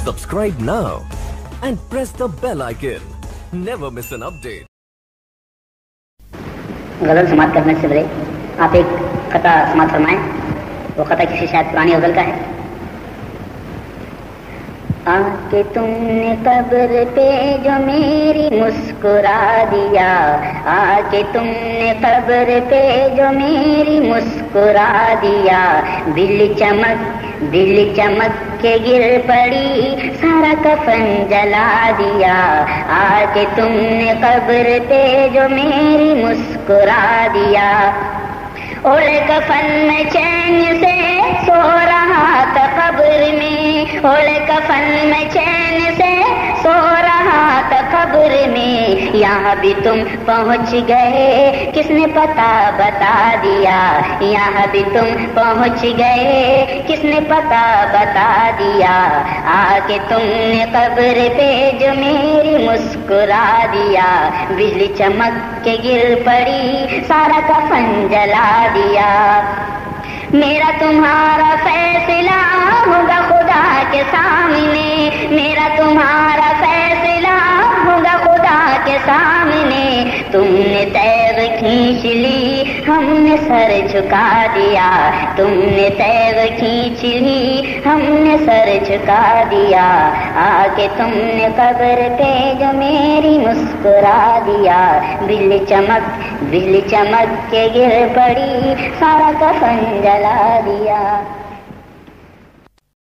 Subscribe now and press the bell icon. Never miss an update. غزل سماعت کرنے سے پہلے آپ ایک قطع سماعت فرمائیں. وہ قطع کسی شاید پرانی غزل کا ہے. آ کے تم نے قبر پہ جو میری مسکرا دیا, آ کے تم نے قبر پہ جو میری مسکرا دیا, دل چمک کے گر پڑی سارا کفن جلا دیا. آ کے تم نے قبر پہ جو میری مسکرا دیا. اور کفن میں چین سے سو رہا تھا قبر میں, اور کفن میں چین سے سو رہا تھا قبر میں. یہاں بھی تم پہنچ گئے کس نے پتہ بتا دیا, یہاں بھی تم پہنچ گئے کس نے پتہ بتا دیا. آ کے تم نے قبر پہ جو میری مسکرا دیا, بجلی چمک کے گر پڑی سارا کفن جلا دیا. میرا تمہارا فیصلہ ہوگا خدا کے سامنے, میرا تمہارا فیصلہ ہوگا خدا کے سامنے. تم نے تیغ کھینچ لی ہم نے سر جھکا دیا, تم نے تیغ کھینچ لی ہم نے سر جھکا دیا. آ کے تم نے قبر پہ جو میری مسکرا دیا, بجلی چمک کے گر پڑی سارا کفن جلا دیا.